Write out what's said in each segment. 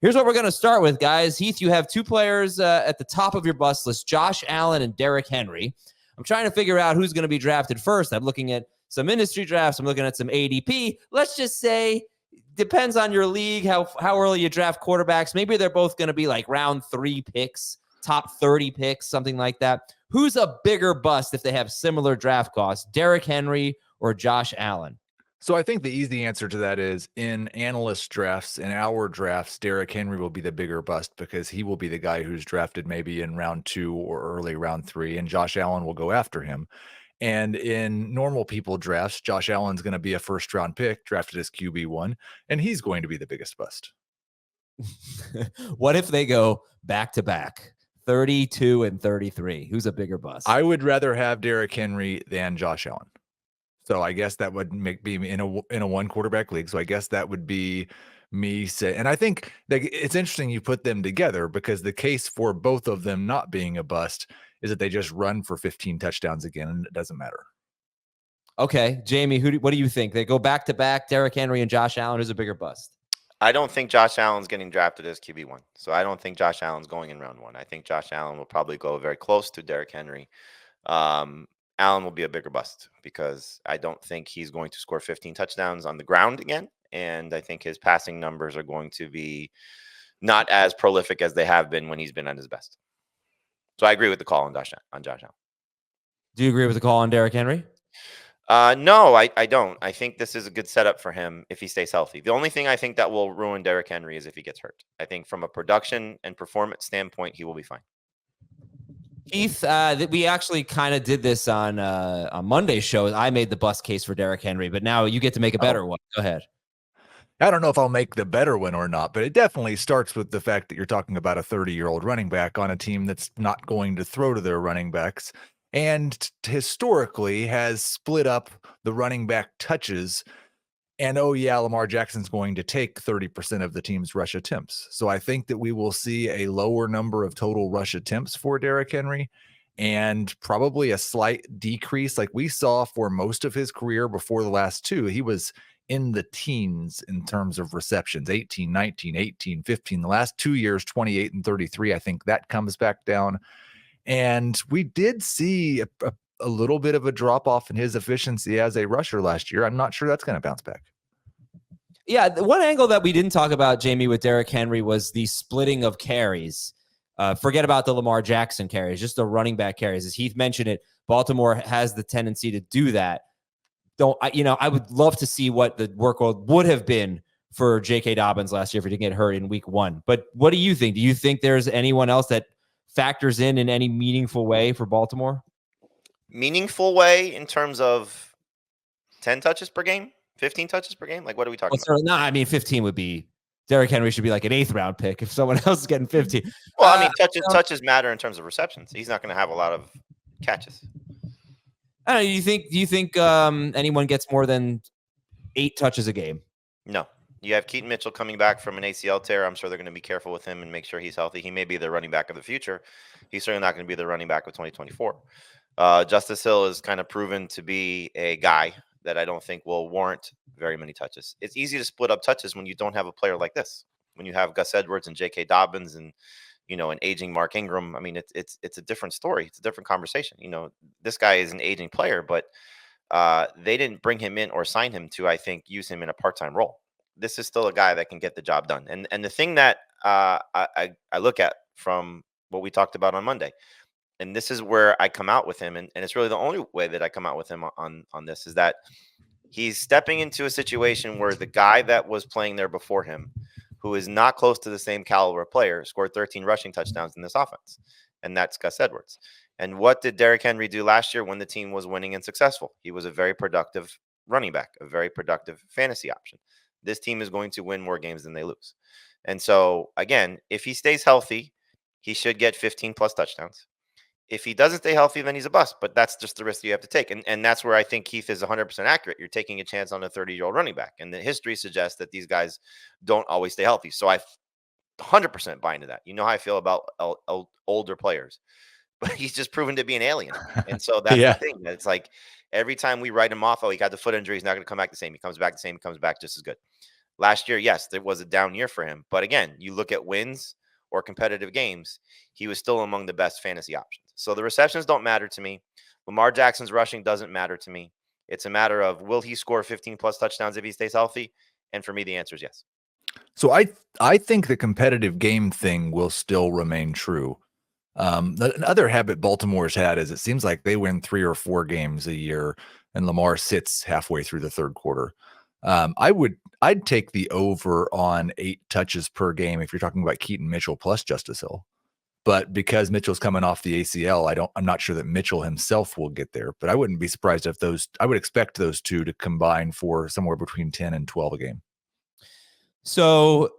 Here's what we're going to start with, guys. Heath, you have two players at the top of your bust list, Josh Allen and Derrick Henry. I'm trying to figure out who's going to be drafted first. I'm looking at some industry drafts. I'm looking at some ADP. Let's just say, depends on your league, how early you draft quarterbacks. Maybe they're both going to be like round 3 picks, top 30 picks, something like that. Who's a bigger bust if they have similar draft costs, Derrick Henry or Josh Allen? So I think the easy answer to that is in analyst drafts, in our drafts, Derrick Henry will be the bigger bust because he will be the guy who's drafted maybe in round 2 or early round 3, and Josh Allen will go after him. And in normal people drafts, Josh Allen's going to be a first round pick drafted as QB1, and he's going to be the biggest bust. What if they go back to back, 32 and 33? Who's a bigger bust? I would rather have Derrick Henry than Josh Allen. So I guess that would be in a one quarterback league. So I guess that would be me say, and I think that it's interesting you put them together because the case for both of them not being a bust is that they just run for 15 touchdowns again, and it doesn't matter. Okay, Jamie, what do you think? They go back to back, Derrick Henry and Josh Allen. Who's a bigger bust? I don't think Josh Allen's getting drafted as QB1. So I don't think Josh Allen's going in round 1. I think Josh Allen will probably go very close to Derrick Henry. Allen will be a bigger bust because I don't think he's going to score 15 touchdowns on the ground again. And I think his passing numbers are going to be not as prolific as they have been when he's been at his best. So I agree with the call on Josh Allen. Do you agree with the call on Derrick Henry? No, I don't. I think this is a good setup for him if he stays healthy. The only thing I think that will ruin Derrick Henry is if he gets hurt. I think from a production and performance standpoint, he will be fine. Keith, we actually kind of did this on Monday's show. I made the bust case for Derrick Henry, but now you get to make a better one. Go ahead. I don't know if I'll make the better one or not, but it definitely starts with the fact that you're talking about a 30-year-old running back on a team that's not going to throw to their running backs and historically has split up the running back touches. And, oh, yeah, Lamar Jackson's going to take 30% of the team's rush attempts. So I think that we will see a lower number of total rush attempts for Derrick Henry and probably a slight decrease like we saw for most of his career before the last two. He was in the teens in terms of receptions, 18, 19, 18, 15. The last 2 years, 28 and 33. I think that comes back down. And we did see a little bit of a drop off in his efficiency as a rusher last year. I'm not sure that's going to bounce back. Yeah, the one angle that we didn't talk about, Jamie, with Derrick Henry was the splitting of carries. Forget about the Lamar Jackson carries, just the running back carries. As Heath mentioned it, Baltimore has the tendency to do that. I would love to see what the workload would have been for J.K. Dobbins last year if he didn't get hurt in week 1. But what do you think? Do you think there's anyone else that factors in any meaningful way for Baltimore? Meaningful way in terms of 10 touches per game, 15 touches per game? Like, what are we talking about? No, I mean, 15 would be Derrick Henry should be like an 8th round pick if someone else is getting 15. Well, I mean, touches matter in terms of receptions. He's not going to have a lot of catches. I don't know, do you think anyone gets more than 8 touches a game? No. You have Keaton Mitchell coming back from an ACL tear. I'm sure they're going to be careful with him and make sure he's healthy. He may be the running back of the future. He's certainly not going to be the running back of 2024. Justice Hill is kind of proven to be a guy that I don't think will warrant very many touches. It's easy to split up touches when you don't have a player like this. When you have Gus Edwards and J.K. Dobbins and, an aging Mark Ingram. I mean, it's a different story. It's a different conversation. This guy is an aging player, but they didn't bring him in or sign him to, I think, use him in a part-time role. This is still a guy that can get the job done. And the thing that I look at from what we talked about on Monday, and this is where I come out with him, and it's really the only way that I come out with him on this, is that he's stepping into a situation where the guy that was playing there before him, who is not close to the same caliber player, scored 13 rushing touchdowns in this offense, and that's Gus Edwards. And what did Derrick Henry do last year when the team was winning and successful? He was a very productive running back, a very productive fantasy option. This team is going to win more games than they lose. And so, again, if he stays healthy, he should get 15-plus touchdowns. If he doesn't stay healthy, then he's a bust. But that's just the risk you have to take. And that's where I think Keith is 100% accurate. You're taking a chance on a 30-year-old running back. And the history suggests that these guys don't always stay healthy. So I 100% buy into that. You know how I feel about older players. But he's just proven to be an alien. And so that's the thing. It's like every time we write him off, he got the foot injury, he's not going to come back the same. He comes back the same. He comes back just as good. Last year, yes, there was a down year for him. But again, you look at wins or competitive games, he was still among the best fantasy options. So the receptions don't matter to me. Lamar Jackson's rushing doesn't matter to me. It's a matter of, will he score 15 plus touchdowns if he stays healthy? And for me, the answer is yes. So I think the competitive game thing will still remain true. Another habit Baltimore's had is it seems like they win 3 or 4 games a year and Lamar sits halfway through the third quarter. I'd take the over on 8 touches per game if you're talking about Keaton Mitchell plus Justice Hill. But because Mitchell's coming off the ACL, I'm not sure that Mitchell himself will get there. But I wouldn't be surprised if I would expect those two to combine for somewhere between 10 and 12 a game. So,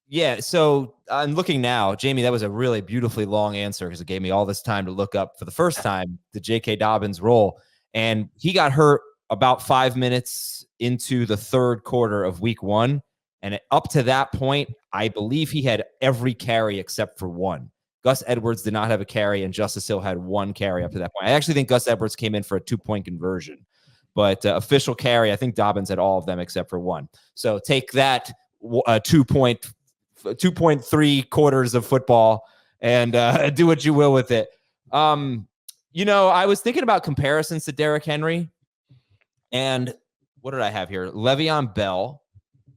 yeah. So I'm looking now, Jamie, that was a really beautifully long answer because it gave me all this time to look up for the first time the J.K. Dobbins role. And he got hurt about 5 minutes into the third quarter of week 1. And up to that point, I believe he had every carry except for one. Gus Edwards did not have a carry, and Justice Hill had one carry up to that point. I actually think Gus Edwards came in for a 2-point conversion. But official carry, I think Dobbins had all of them except for one. So take that 2.3 quarters of football and do what you will with it. I was thinking about comparisons to Derrick Henry. And what did I have here? Le'Veon Bell,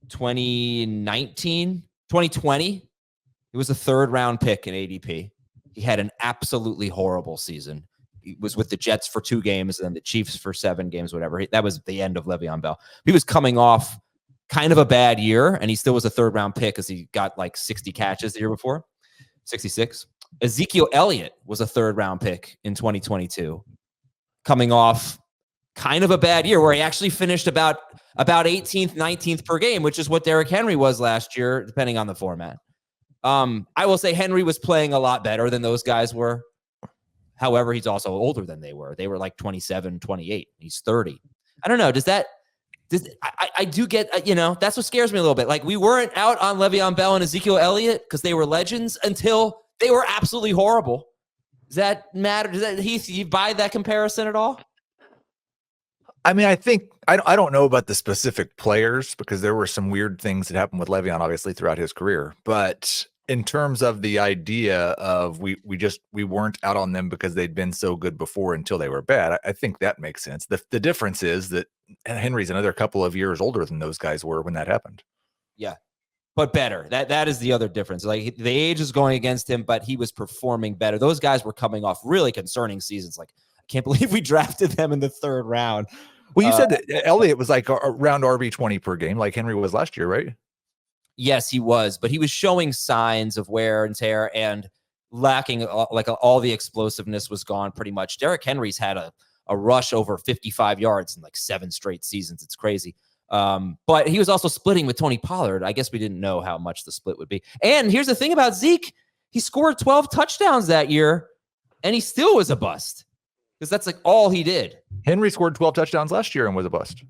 2020. He was a 3rd-round pick in ADP. He had an absolutely horrible season. He was with the Jets for 2 games and then the Chiefs for 7 games, whatever. That was the end of Le'Veon Bell. He was coming off kind of a bad year, and he still was a 3rd-round pick because he got like 60 catches the year before, 66. Ezekiel Elliott was a 3rd-round pick in 2022, coming off kind of a bad year where he actually finished about 18th, 19th per game, which is what Derrick Henry was last year, depending on the format. I will say Henry was playing a lot better than those guys were. However, he's also older than they were. They were like 27, 28. He's 30. I don't know. I do get, that's what scares me a little bit. Like, we weren't out on Le'Veon Bell and Ezekiel Elliott because they were legends until they were absolutely horrible. Does that matter? Heath, you buy that comparison at all? I mean, I think I don't know about the specific players because there were some weird things that happened with Le'Veon, obviously, throughout his career. But in terms of the idea of we weren't out on them because they'd been so good before until they were bad, I think that makes sense. The difference is that Henry's another couple of years older than those guys were when that happened. Yeah, but better. That is the other difference. Like, the age is going against him, but he was performing better. Those guys were coming off really concerning seasons. Like, I can't believe we drafted them in the 3rd round. Well, you said that Elliott was like around RB20 per game, like Henry was last year, right? Yes, he was, but he was showing signs of wear and tear and lacking, all the explosiveness was gone pretty much. Derrick Henry's had a rush over 55 yards in like 7 straight seasons. It's crazy. But he was also splitting with Tony Pollard. I guess we didn't know how much the split would be. And here's the thing about Zeke. He scored 12 touchdowns that year, and he still was a bust because that's like all he did. Henry scored 12 touchdowns last year and was a bust.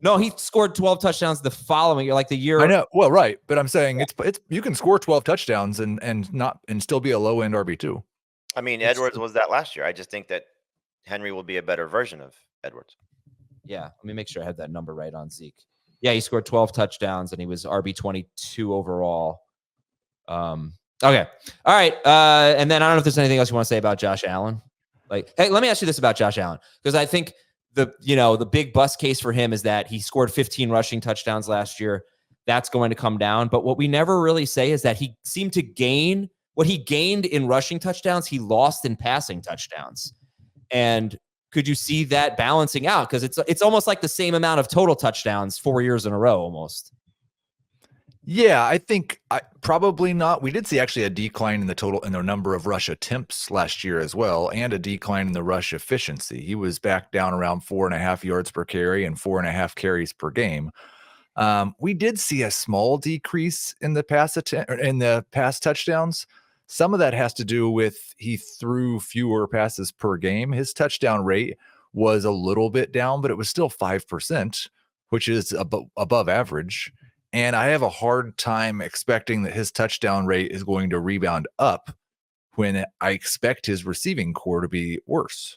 No, he scored 12 touchdowns the following year, like the year. I know. Well, right. But I'm saying it's you can score 12 touchdowns and still be a low end RB2. I mean, Edwards was that last year. I just think that Henry will be a better version of Edwards. Yeah. Let me make sure I have that number right on Zeke. Yeah, he scored 12 touchdowns and he was RB22 overall. Okay. All right. And then I don't know if there's anything else you want to say about Josh Allen. Like, hey, let me ask you this about Josh Allen, because I think the big bust case for him is that he scored 15 rushing touchdowns last year. That's going to come down. But what we never really say is that he seemed to gain what he gained in rushing touchdowns. He lost in passing touchdowns. And could you see that balancing out? Because it's almost like the same amount of total touchdowns 4 years in a row almost. Yeah, I think probably not. We did see actually a decline in the number of rush attempts last year as well, and a decline in the rush efficiency. He was back down around 4.5 yards per carry and 4.5 carries per game. We did see a small decrease in the pass touchdowns. Some of that has to do with he threw fewer passes per game. His touchdown rate was a little bit down, but it was still 5%, which is above average. And I have a hard time expecting that his touchdown rate is going to rebound up when I expect his receiving core to be worse.